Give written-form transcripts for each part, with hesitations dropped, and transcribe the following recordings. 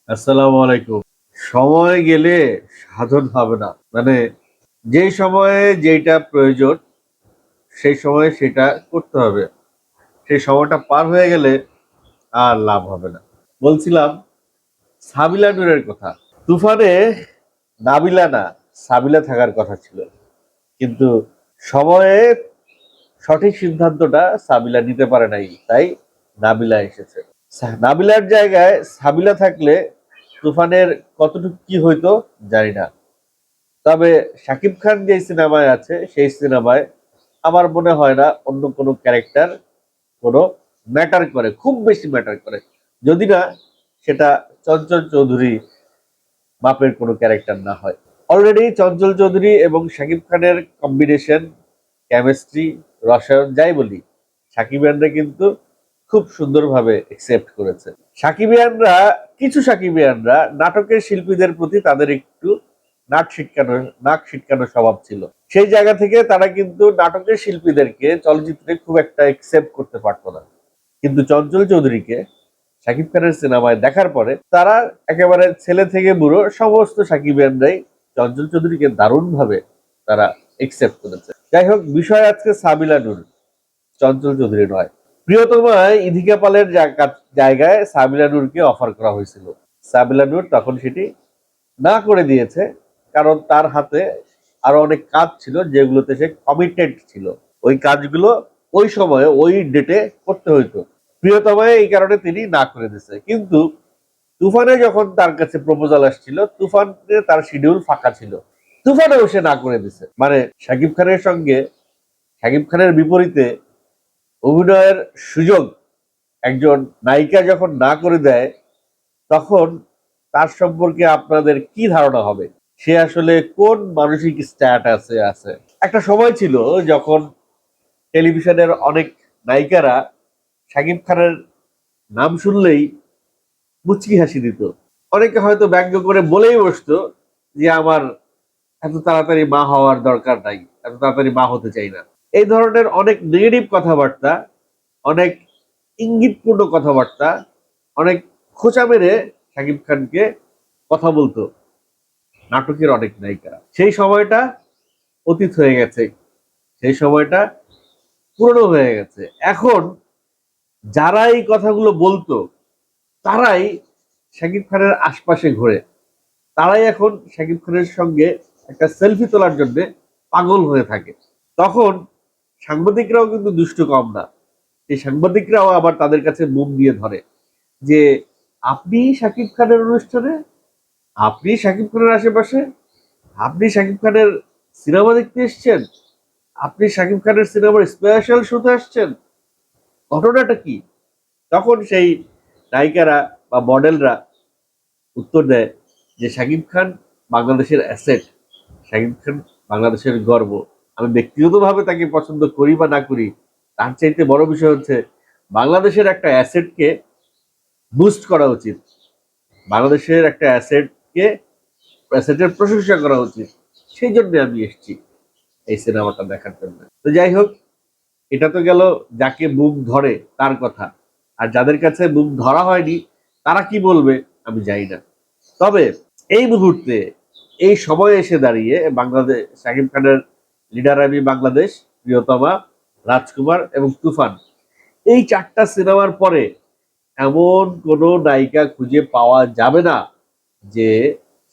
আসসালামু আলাইকুম। সময় গেলে সাধন হবে না। মানে যেই সময়ে যেইটা প্রয়োজন সেই সময়ে সেটা করতে হবে। সেই সময়টা পার হয়ে গেলে আর লাভ হবে না। বলছিলাম সাবিলা নূরের কথা। তুফানে নাবিলা না সাবিলা থাকার কথা ছিল। কিন্তু সময়ে সঠিক সিদ্ধান্তটা সাবিলা নিতে পারে নাই। তাই নাবিলা এসেছে। নাবিলার জায়গায় সাবিলা থাকলে তুফানের কতটুকু কি হইতো জানি না। তবে শাকিব খান যে সিনেমায় আছে সেই সিনেমায় আমার মনে হয় না অন্য কোনো ক্যারেক্টার কোনো ম্যাটার করে, খুব বেশি ম্যাটার করে। যদি না সেটা চঞ্চল চৌধুরী বাপের কোনো ক্যারেক্টার না হয়। অলরেডি চঞ্চল চৌধুরী এবং শাকিব খানের কম্বিনেশন, কেমিস্ট্রি, রসায়ন যাই বলি, সাকিবিয়ানরা কিন্তু খুব সুন্দরভাবে একসেপ্ট করেছে। সাকিবিয়ানরা সাকিবিয়ানরা নাটকের শিল্পীদের প্রতি তাদের একটু নাক ছিটকানো স্বভাব ছিল। সেই জায়গা থেকে তারা কিন্তু নাটকের শিল্পীদেরকে চলচ্চিত্রে খুব একটা একসেপ্ট করতে পারতো না। কিন্তু চঞ্চল চৌধুরীকে শাকিব খানের সিনেমায় দেখার পরে তারা একেবারে ছেলে থেকে বুড়ো সমস্ত সাকিবিয়ানরাই চঞ্চল চৌধুরীকে দারুণভাবে তারা একসেপ্ট করেছে। যাই হোক, বিষয় আজকে সাবিলা নূর, চঞ্চল চৌধুরী নয়। প্রিয়তমায় ইধিকা পালের জায়গায় সাবিলা নূরকে অফার করা হয়েছিল। সাবিলা নূর তখন সেটি না করে দিয়েছে, কারণ তার হাতে আরো অনেক কাজ ছিল যেগুলোতে সে কমিটেড ছিল। ওই কাজগুলো ওই সময়ে ওই ডেটে করতে হইতো। প্রিয়তমায় এই কারণে তিনি না করে দিয়েছে। কিন্তু তুফানে যখন তার কাছে প্রপোজাল আসছিল, তুফানে তার শিডিউল ফাঁকা ছিল, তুফানেও সে না করে দিছে। মানে শাকিব খানের সঙ্গে, শাকিব খানের বিপরীতে অভিনয়ের সুযোগ একজন নায়িকা যখন না করে দেয়, তখন তার সম্পর্কে আপনাদের কি ধারণা হবে? সে আসলে কোন মানসিক স্ট্যাটাসে আছে? একটা সময় ছিল যখন টেলিভিশনের অনেক নায়িকারা শাকিব খানের নাম শুনলেই মুচকি হাসি দিত। অনেকে হয়তো ব্যঙ্গ করে বলেই বসতো যে আমার এত তাড়াতাড়ি মা হওয়ার দরকার নাই, এত তাড়াতাড়ি মা হতে চাই না। এই ধরনের অনেক নেগেটিভ কথাবার্তা, অনেক ইঙ্গিতপূর্ণ কথাবার্তা, অনেক খোঁচা মেরে শাকিব খানকে কথা বলতো নাটকের অনেক নায়িকারা। সেই সময়টা অতীত হয়ে গেছে, সেই সময়টা পুরনো হয়ে গেছে। এখন যারা এই কথাগুলো বলতো তারাই শাকিব খানের আশপাশে ঘোরে, তারাই এখন শাকিব খানের সঙ্গে একটা সেলফি তোলার জন্য পাগল হয়ে থাকে। তখন সাংবাদিকরাও কিন্তু দুষ্ট কম না। এই সাংবাদিকরাও আবার তাদের কাছে মুখ দিয়ে ধরে যে আপনি শাকিব খানের অনুষ্ঠানে, আপনি শাকিব খানের আশেপাশে, আপনি শাকিব খানের সিনেমা দেখতে এসছেন, আপনি শাকিব খানের সিনেমার স্পেশাল শোতে আসছেন, ঘটনাটা কি? তখন সেই নায়িকারা বা মডেলরা উত্তর দেয় যে শাকিব খান বাংলাদেশের অ্যাসেট, শাকিব খান বাংলাদেশের গর্ব। আমি ব্যক্তিগতভাবে তাকে পছন্দ করি বা না করি, তার চাইতে বড় বিষয় হচ্ছে বাংলাদেশের একটা অ্যাসেটকে বুস্ট করা উচিত, বাংলাদেশের একটা অ্যাসেটের প্রশংসা করা উচিত। সেই জন্য আমি এসেছি এই সিনেমাটা দেখার জন্য। তো যাই হোক, এটা তো গেল যাকে বুক ধরে তার কথা। আর যাদের কাছে বুক ধরা হয়নি তারা কি বলবে আমি জানি না। তবে এই মুহূর্তে, এই সময়ে এসে দাঁড়িয়ে বাংলাদেশ, শাকিব খানের লিডার আমি বাংলাদেশ, প্রিয়তমা, রাজকুমার এবং তুফান, এই চারটা সিনেমার পরে এমন কোনো নায়িকা খুঁজে পাওয়া যাবে না যে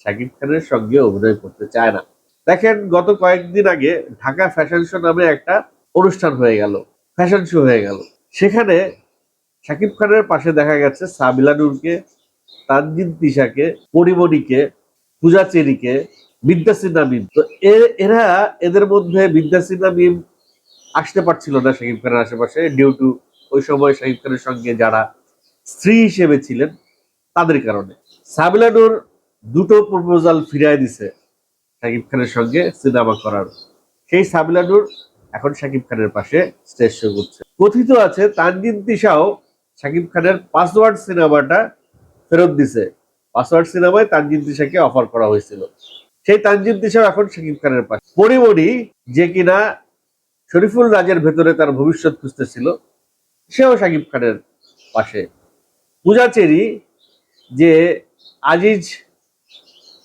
শাকিব খানের সঙ্গে অভিনয় করতে চায় না। দেখেন, গত কয়েকদিন আগে ঢাকা ফ্যাশন শো নামে একটা অনুষ্ঠান হয়ে গেল, ফ্যাশন শো হয়ে গেল। সেখানে শাকিব খানের পাশে দেখা গেছে সাবিলা নূরকে, তানজিন তিশাকে, পরিমণিকে, পূজা চেরিকে, বিদ্যাসিনা মিম। তো এরা, এদের মধ্যে বিদ্যাসিনা মিম আসতে পারছিল না শাকিব খানের আশেপাশে ডিউ টু ওই সময় শাকিব খানের সঙ্গে যারা স্ত্রী হিসেবে ছিলেন তাদের কারণে। সাবিলা নূর দুটো প্রপোজাল ফিরায় দিছে শাকিব খানের সঙ্গে সিনেমা করার। সেই সাবিলা নূর এখন শাকিব খানের পাশে স্টেজ শো করছে। কথিত আছে তানজিন তিশাও শাকিব খানের পাসওয়ার্ড সিনেমাটা ফেরত দিছে। পাসওয়ার্ড সিনেমায় তানজিন তিশাকে অফার করা হয়েছিল। সেই তানজিন তিশাও এখন শাকিব খানের পাশে। পরিমণি, যে কিনা শরীফুল রাজের ভেতরে তার ভবিষ্যৎ খুঁজতেছিল, সেও শাকিব খানের পাশে। পূজা চেরি, যে আজিজ,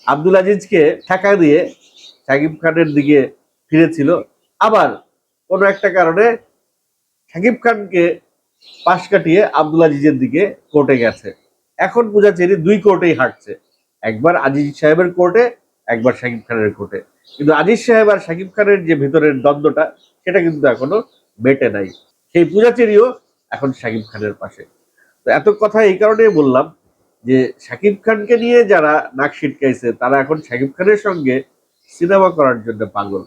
আব্দুল আজিজকে ঠেকা দিয়ে শাকিব খানের দিকে ফিরেছিল, আবার কোনো একটা কারণে শাকিব খানকে পাশ কাটিয়ে আব্দুল আজিজের দিকে কোর্টে গেছে। এখন পূজাচেরি দুই কোর্টেই হাঁটছে, একবার আজিজ সাহেবের কোর্টে, একবার শাকিব খানের কোর্টে। কিন্তু আজিজ সাহেব আর শাকিব খানের যে ভিতরের দ্বন্দ্বটা, সেটা কিন্তু এখনো মেটে নাই। সেই পূজাচেরিও এখন শাকিব খানের পাশে। তো এত কথা এই কারণেই বললাম যে শাকিব খানকে নিয়ে যারা নাক ছিটকাইছে তারা এখন শাকিব খানের সঙ্গে সিনেমা করার জন্য পাগল।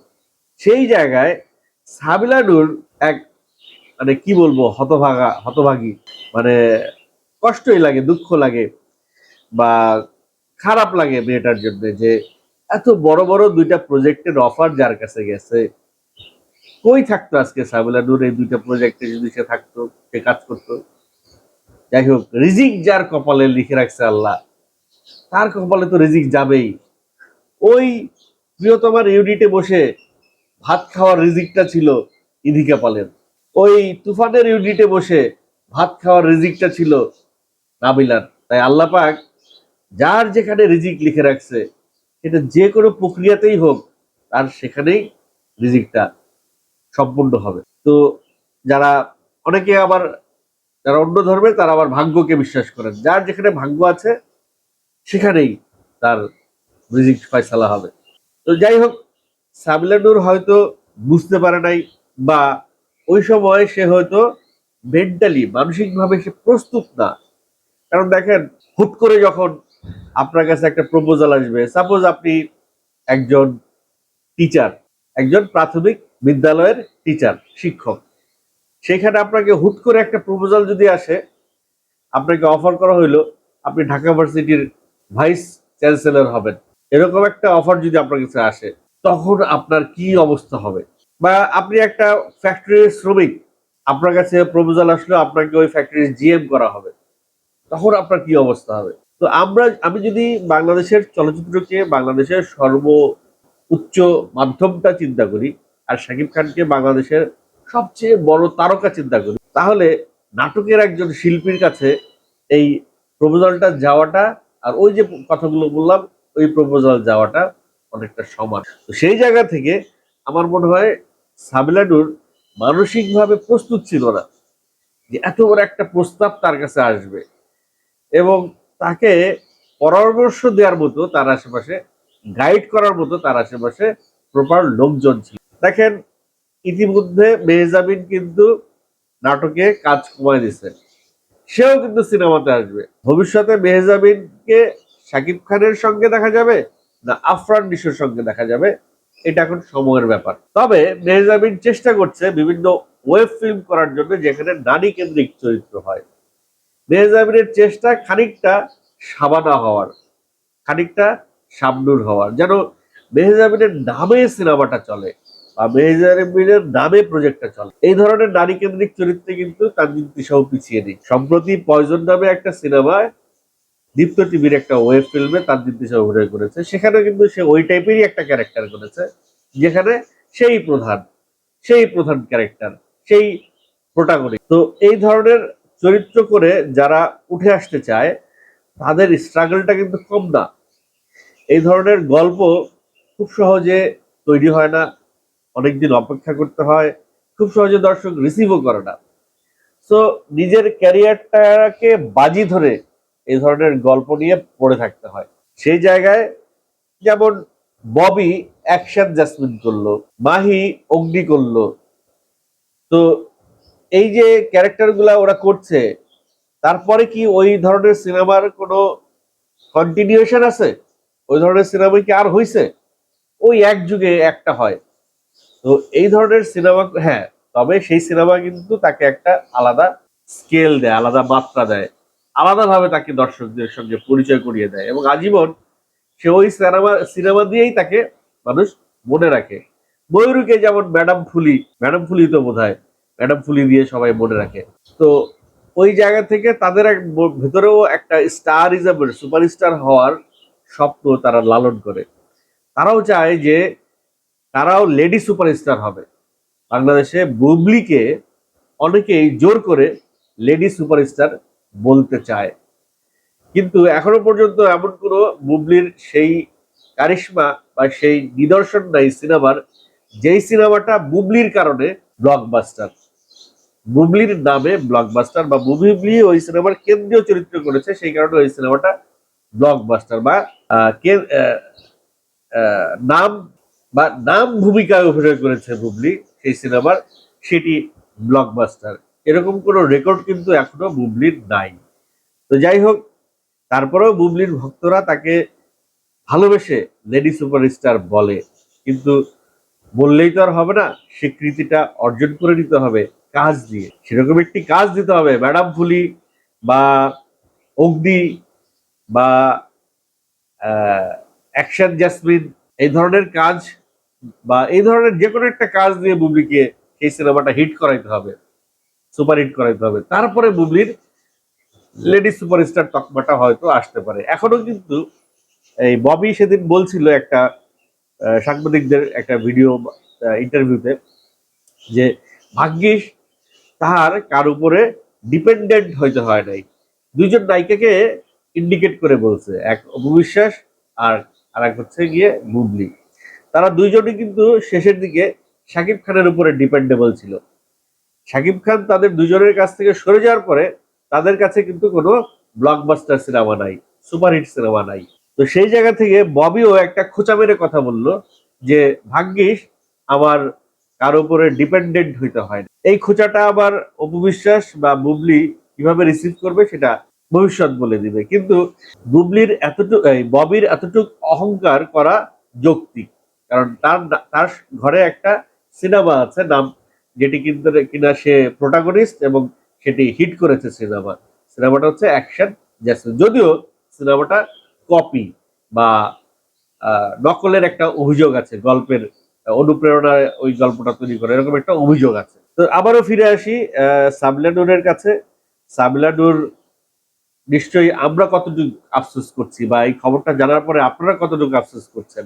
সেই জায়গায় সাবিলা নূর এক, মানে কি বলবো, হতভাগী, মানে কষ্টই লাগে, দুঃখ লাগে বা খারাপ লাগে মেয়েটার জন্য যে এত বড় বড় দুইটা প্রজেক্টের অফার যার কাছে গেছে। কই থাকতো আজকে সাবিলা নূর এই দুইটা প্রজেক্টে যদি সে থাকতো, সে কাজ করতো? যাই হোক, রিজিক যার কপালে লিখে রাখছে আল্লাহ, তার কপালে তো রিজিক যাবেই। ওই প্রিয়তমার ইউনিটে বসে ভাত খাওয়ার রিজিকটা ছিল ইদিকা পালের, ওই তুফানের ইউনিটে বসে ভাত খাওয়ার রিজিকটা ছিল নাবিলার। তাই আল্লাহ পাক যার যেখানে রিজিক লিখে রাখছে, সেটা যে কোনো প্রক্রিয়াতেই হোক, তার সেখানেই রিজিকটা সম্পূর্ণ হবে। তো যারা, অনেকে আবার যারা অন্য ধর্মের, তারা আবার ভাগ্যকে বিশ্বাস করেন। যার যেখানে ভাগ্য আছে সেখানেই তার রিজিক ফয়সালা হবে। তো যাই হোক, সাবিলা নূর হয়তো বুঝতে পারে নাই, বা ওই সময় সে হয়তো মেন্টালি, মানসিকভাবে সে প্রস্তুত না। কারণ দেখেন, হুট করে যখন আপনার কাছে একটা প্রপোজাল আসবে, সাপোজ আপনি একজন টিচার, একজন প্রাথমিক বিদ্যালয়ের টিচার, শিক্ষক, সেখানে আপনাকে হুট করে একটা প্রপোজাল যদি আসে, আপনাকে অফার করা হইলো আপনি ঢাকা ভার্সিটির ভাইস চ্যান্সেলর হবেন, এরকম একটা অফার যদি আপনার কাছে আসে, তখন আপনার কি অবস্থা হবে? বা আপনি একটা ফ্যাক্টরির শ্রমিক, আপনার কাছে প্রপোজাল আসলো আপনাকে ওই ফ্যাক্টরির জিএম করা হবে, তখন আপনার কি অবস্থা হবে? তো আমি যদি বাংলাদেশের চলচ্চিত্রকে বাংলাদেশের সর্ব উচ্চ মাধ্যমটা চিন্তা করি, আর শাকিব খানকে বাংলাদেশের সবচেয়ে বড় তারকা চিন্তা করি, তাহলে নাটকের একজন শিল্পীর কাছে এই প্রপোজালটা যাওয়াটা আর ওই যে কথাগুলো বললাম, ওই প্রপোজাল যাওয়াটা অনেকটা সমান। তো সেই জায়গা থেকে আমার মনে হয় সাবিলা নূর মানসিকভাবে প্রস্তুত ছিল না যে এত বড় একটা প্রস্তাব তার কাছে আসবে, এবং তাকে পরামর্শ দেওয়ার মতো তার আশেপাশে, গাইড করার মতো তার আশেপাশে প্রপার লোকজন ছিল। দেখেন, ইতিমধ্যে মেহজাবিন কিন্তু নাটকে কাজ কমায় দিছে, সেও কিন্তু সিনেমাতে আসবে। ভবিষ্যতে মেহজাবিনকে শাকিব খানের সঙ্গে দেখা যাবে না আফরান নিশোর সঙ্গে দেখা যাবে, এটা এখন সময়ের ব্যাপার। তবে মেহজাবিন চেষ্টা করছে বিভিন্ন ওয়েব ফিল্ম করার জন্য যেখানে নারী কেন্দ্রিক চরিত্র হয়। মেহজাবিনের চেষ্টা খানিকটা সাবানা হওয়ার, খানিকটা শাবনূর হওয়ার, যেন মেহজাবিনের নামে সিনেমাটা চলে বা মেহজাবিনের নামে প্রজেক্টটা চলে। এই ধরনের নারী কেন্দ্রিক চরিত্রে কিন্তু তানজিন তিশাও পিছিয়ে নেই। সম্প্রতি পয়জন নামে একটা সিনেমায়, দীপ্ত টিভির একটা ওয়েব ফিল্মে তানজিন তিশা অভিনয় করেছে, সেখানে কিন্তু সে ওই টাইপেরই একটা ক্যারেক্টার করেছে, যেখানে সেই প্রধান ক্যারেক্টার, সেই প্রোটাগনিস্ট। তো এই ধরনের চরিত্র করে যারা উঠে আসতে চায়, তাদের স্ট্রাগলটা কিন্তু কম না। এই ধরনের গল্প খুব সহজে তৈরি হয় না, অনেকদিন অপেক্ষা করতে হয়, খুব সহজে দর্শক রিসিভও করে না। তো নিজের ক্যারিয়ারটাকে বাজি ধরে এই ধরনের গল্প নিয়ে পড়ে থাকতে হয়। সেই জায়গায় যেমন ববি অ্যাকশন জাসমিন করলো, মাহি অগ্নি করলো, তো এই যে ক্যারেক্টার গুলা ওরা করছে, তারপরে কি ওই ধরনের সিনেমার কোনো কন্টিনিউশন আছে? ওই ধরনের সিনেমা কি আর হইছে? ওই এক যুগে একটা হয়। তো এই ধরনের সিনেমা, হ্যাঁ, তবে সেই সিনেমা কিন্তু তাকে একটা আলাদা স্কেল দেয়, আলাদা মাত্রা দেয়, আলাদাভাবে তাকে দর্শকদের সঙ্গে পরিচয় করিয়ে দেয়, এবং আজীবন সে ওই সিনেমা দিয়েই তাকে মানুষ মনে রাখে। ময়ূরীকে যেমন ম্যাডাম ফুলি তো বোধ হয় ম্যাডাম ফুলি দিয়ে সবাই মনে রাখে। তো ওই জায়গা থেকে তাদের ভেতরেও একটা স্টারিজমের, সুপারস্টার হওয়ার স্বপ্ন তারা লালন করে। তারাও চায় যে তারাও লেডি সুপারস্টার হবে। বাংলাদেশে বুবলিকে অনেকেই জোর করে লেডি সুপারস্টার বলতে চায়, কিন্তু এখনো পর্যন্ত এমন কোনো বুবলির সেই কারিশমা বা সেই নিদর্শন নাই সিনেমার, যেই সিনেমাটা বুবলির কারণে ব্লকবাস্টার, বুবলির নামে ব্লকবাস্টার, বা বুবলি ওই সিনেমার কেন্দ্রীয় চরিত্র করেছে সেই কারণে ওই সিনেমাটা ব্লকবাস্টার, বা নাম বা নাম ভূমিকায় অভিনয় করেছে বুবলি সেই সিনেমার, সেটি ব্লকবাস্টার। এরকম কোনো রেকর্ড কিন্তু এখনো বুবলির নাই। তো যাই হোক, তারপরেও বুবলির ভক্তরা তাকে ভালোবেসে লেডি সুপারস্টার বলে, কিন্তু বললেই তো আর হবে না, স্বীকৃতিটা অর্জন করে নিতে হবে কাজ দিয়ে। সেরকম একটি কাজ দিতে হবে। ম্যাডাম ফুলি বা অগ্নি বা অ্যাকশন জাসমিন, এই ধরনের কাজ বা এই ধরনের যে কোনো একটা কাজ দিয়ে বুবলিকে এই সিনেমাটা হিট করাইতে হবে, সুপার হিট করাইতে হবে, তারপরে বুবলির লেডি সুপারস্টার তকমাটা হয়তো আসতে পারে। এখনো কিন্তু এই ববি সেদিন বলছিল একটা সাংবাদিকদের একটা ভিডিও ইন্টারভিউতে, যে ভাগ্যিস তাহার কার উপরে ডিপেন্ডেন্ট হইতে হয় নাই। দুইজন নায়িকাকে ইন্ডিকেট করে বলছে, এক অপু বিশ্বাস আর আর এক হচ্ছে গিয়ে বুবলি। তারা দুইজনই কিন্তু শেষের দিকে শাকিব খানের উপরে ডিপেন্ডেবল ছিল। শাকিব খান তাদের দুজনের কাছ থেকে সরে যাওয়ার পরে তাদের কাছে কিন্তু কোনো ব্লকবাস্টার সিনেমা নাই, সুপারহিট সিনেমা নাই। তো সেই জায়গা থেকে ববিও একটা খোঁচা মেরে কথা বলল যে ভাগ্যিস আমার কার উপরে ডিপেন্ডেন্ট হইতে হয় না। এই খোঁচাটা আবার অপু বিশ্বাস বা বুবলি কিভাবে রিসিভ করবে সেটা ভবিষ্যৎ বলে দিবে। কিন্তু বুবলির এতটুকু, ববির এতটুকু অহংকার করা যৌক্তিক, কারণ তার তার ঘরে একটা সিনেমা আছে নাম, যেটি কিন্তু কিনা সে প্রোটাগনিস্ট এবং সেটি হিট করেছে। সিনেমাটা হচ্ছে অ্যাকশন জ্যাসমিন, যদিও সিনেমাটা কপি বা নকলের একটা অভিযোগ আছে, গল্পের অনুপ্রেরণায় ওই গল্পটা তৈরি করে এরকম একটা অভিযোগ আছে। তো আবারও ফিরে আসি সাবিলা নূরের কাছে। সাবিলা নূর নিশ্চয়ই, আমরা কতটুকু আফসোস করছি বা এই খবরটা জানার পরে আপনারা কতটুকু আফসোস করছেন,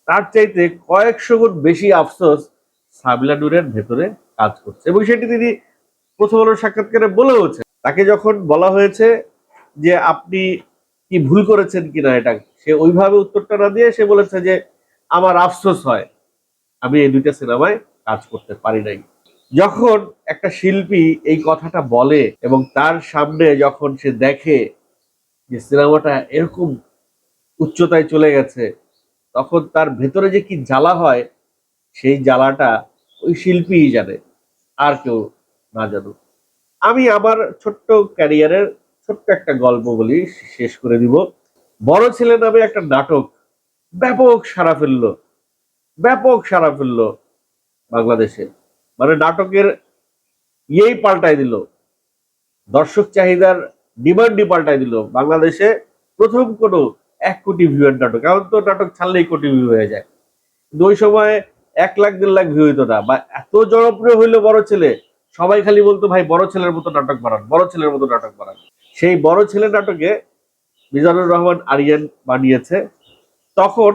তার চাইতে কয়েকশো গুণ বেশি আফসোস সাবিলা নূরের ভেতরে কাজ করছে, এবং সেটি তিনি প্রথম আলোর সাক্ষাৎকারে বলেওছে। তাকে যখন বলা হয়েছে যে আপনি কি ভুল করেছেন কিনা, এটা সে ওইভাবে উত্তরটা না দিয়ে সে বলেছে যে আমার আফসোস হয় আমি এই দুইটা সিনেমায় কাজ করতে পারি নাই। যখন একটা শিল্পী এই কথাটা বলে এবং তার সামনে যখন সে দেখে যে সিনেমাটা এরকম উচ্চতায় চলে গেছে, তখন তার ভেতরে যে কি জ্বালা হয়, সেই জ্বালাটা ওই শিল্পীই জানে, আর কেউ না জানুক। আমি আমার ছোট্ট ক্যারিয়ারের ছোট্ট একটা গল্প বলি, শেষ করে দিব। বড় ছেলে নামে একটা নাটক ব্যাপক সাড়া ফেললো, ব্যাপক সাড়া ফেললো বাংলাদেশে। মানে নাটকের ইয়েই পাল্টাই দিল, দর্শক চাহিদার ডিমান্ডই পাল্টাই দিল। বাংলাদেশে প্রথম কোনো 1 কোটি ভিউয়ের নাটক, এখন তো নাটক ছাড়লেই কোটি ভিউ হয়ে যায়, কিন্তু ওই সময় 1 লাখ 1.5 লাখ ভিউ হইতো না। বা এত জনপ্রিয় হইলো বড় ছেলে, সবাই খালি বলতো ভাই বড় ছেলের মতো নাটক বানান, বড় ছেলের মতো নাটক বানান। সেই বড় ছেলে নাটকে মিজানুর রহমান আরিয়ান বানিয়েছে। তখন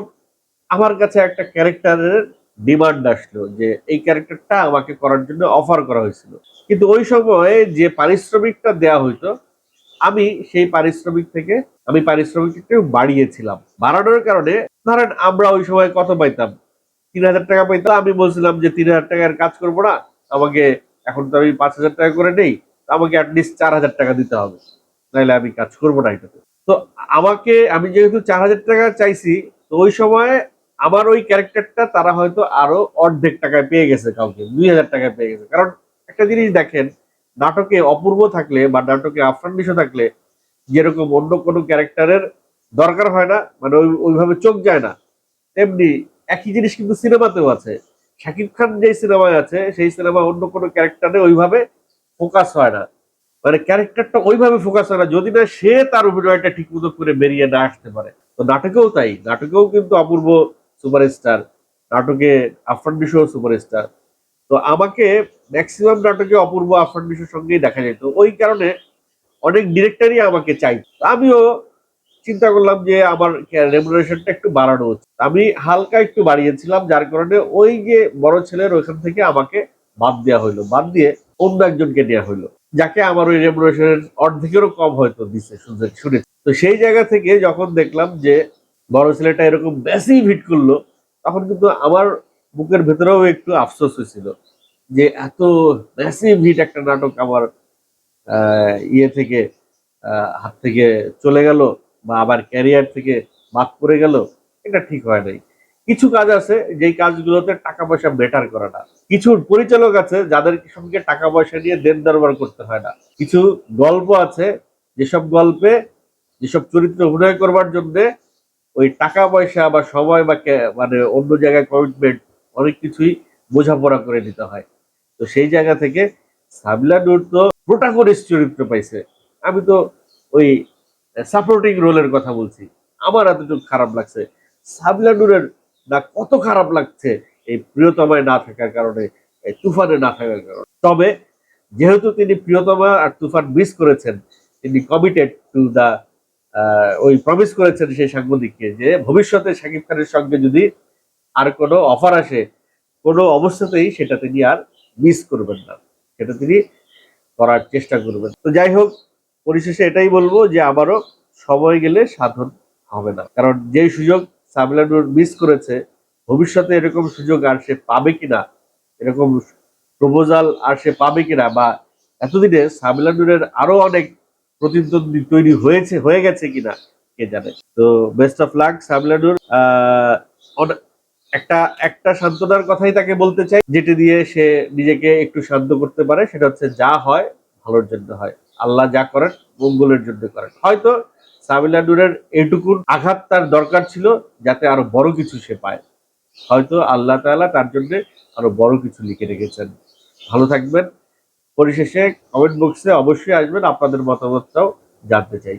আমার কাছে একটা ক্যারেক্টারের ডিমান্ড আসলো যে এই ক্যারেক্টারটা আমাকে করার জন্য অফার করা হয়েছিল, কিন্তু ওই সময় যে পারিশ্রমিকটা দেয়া হইতো, আমি সেই পারিশ্রমিক থেকে আমি পারিশ্রমিকটা একটু বাড়িয়েছিলাম। বাড়ানোর কারণে ধরেন আমরা ওই সময় কত পাইতাম, 3,000 টাকা পাইতাম। আমি বলছিলাম যে 3,000 টাকার কাজ করবো না, আমাকে এখন তো আমি 5,000 টাকা করে নেই, আমাকে অ্যাটলিস্ট 4,000 টাকা দিতে হবে, নাহলে আমি কাজ করবো না এটাতে। তো আমি যেহেতু 4,000 টাকা চাইছি, তো ওই সময় আমার ওই ক্যারেক্টারটা তারা হয়তো আরো অর্ধেক টাকায় পেয়ে গেছে, কাউকে 2,000 টাকায় পেয়ে গেছে। কারণ একটা জিনিস দেখেন, নাটকে অপূর্ব থাকলে বা নাটকে আফরান নিশো থাকলে যেরকম অন্য কোনো ক্যারেক্টারের দরকার হয় না, মানে ওইভাবে চোখ যায় না, তেমনি একই জিনিস কিন্তু সিনেমাতেও আছে। শাকিব খান যে সিনেমায় আছে সেই সিনেমা অন্য কোনো ক্যারেক্টারে ওইভাবে ফোকাস হয় না, মানে ক্যারেক্টারটা ওইভাবে ফোকাস হয় না যদি না সে তার অভিনয়টা ঠিক মতো করে বেরিয়ে না আসতে পারে। তো নাটকেও তাই, নাটকেও কিন্তু অপূর্ব সুপারস্টার, নাটকে আফরান নিশো সুপারস্টার। তো আমাকে ম্যাক্সিমাম নাটকে অপূর্ব আফরান নিশোর সঙ্গেই দেখা যেত, ওই কারণে অনেক ডিরেক্টরই আমাকে চাই। আমিও চিন্তা করলাম যে আমার রেমুনারেশনটা একটু বাড়ানো হচ্ছে, আমি হালকা একটু বাড়িয়েছিলাম, যার কারণে ওই যে বড় ছেলের ওইখান থেকে আমাকে বাদ দেওয়া হইলো। বাদ দিয়ে অন্য একজনকে নেওয়া হইলো, যাকে আমার ওই রেমুনারেশনের অর্ধেকেরও কম হয়তো দিছে শুনেছি। তো সেই জায়গা থেকে যখন দেখলাম যে বড় ছেলেটা এরকম ম্যাসিভ হিট করলো, তখন কিন্তু আমার বুকের ভেতরেও একটু আফসোস হয়েছিল যে এত ম্যাসিভ হিট একটা নাটক আমার ইয়ে থেকে হাত থেকে চলে গেল, বা আবার ক্যারিয়ার থেকে বাদ পড়ে গেল, এটা ঠিক হয় নাই। কিছু কাজ আছে যেই কাজগুলোতে টাকা পয়সা বেটার করে না। কিছু পরিচালক আছে যাদের সঙ্গে টাকা পয়সা নিয়ে দেন দরবার করতে হয় না। কিছু গল্প আছে যেসব গল্পে যেসব চরিত্রে অভিনয় করবার জন্য ওই টাকা পয়সা বা সময় বা মানে অন্য জায়গায় কমিটমেন্ট অনেক কিছুই বোঝাপড়া করে নিতে হয়। তো সেই জায়গা থেকে সাবিলা নূর তো প্রোটাগনিস্ট চরিত্র পাইছে, আমি তো ওই সাপোর্টিং রোলের কথা বলছি। আমার এতটুকু খারাপ লাগছে, সাবিলা নূরের না কত খারাপ লাগছে এই প্রিয়তমায় না থাকার কারণে, এই তুফানে না থাকার কারণে। তবে যেহেতু তিনি প্রিয়তমা আর তুফান মিস করেছেন, তিনি কমিটেড টু দা ওই প্রমিস করেছেন সেই সাংবাদিককে যে ভবিষ্যতে শাকিব খানের সঙ্গে যদি আর কোনো অফার আসে, কোনো অবস্থাতেই সেটা তিনি আর মিস করবেন না, সেটা তিনি করার চেষ্টা করবেন। তো যাই হোক, পরিশেষে এটাই বলবো যে আবারও সময় গেলে সাধন হবে না, কারণ যে সুযোগ সাবিলা নূর মিস করেছে, ভবিষ্যতে এরকম সুযোগ আর সে পাবে কিনা, এরকম প্রপোজাল আর সে পাবে কিনা, বা এতদিনে সাবিলা নূরের আরো অনেক প্রতিদ্বন্দ্বী তৈরি হয়ে গেছে কিনা কে জানে। তো বেস্ট অফ লাক সাবিলা নূর। একটা একটা সান্ত্বনার কথাই তাকে বলতে চাই, যেটি দিয়ে সে নিজেকে একটু শান্ত করতে পারে, সেটা হচ্ছে যা হয় ভালোর জন্য হয়, আল্লাহ যা করেন মঙ্গলের জন্য করেন। হয়তো সাবিলা নূরের এইটুকুন আঘাত তার দরকার ছিল যাতে আরো বড় কিছু সে পায়, হয়তো আল্লাহ তাআলা তার জন্য আরো বড় কিছু লিখে রেখেছেন। ভালো থাকবেন। পরিশেষে কমেন্ট বক্সে অবশ্যই আসবেন, আপনাদের মতামতটাও জানতে চাই।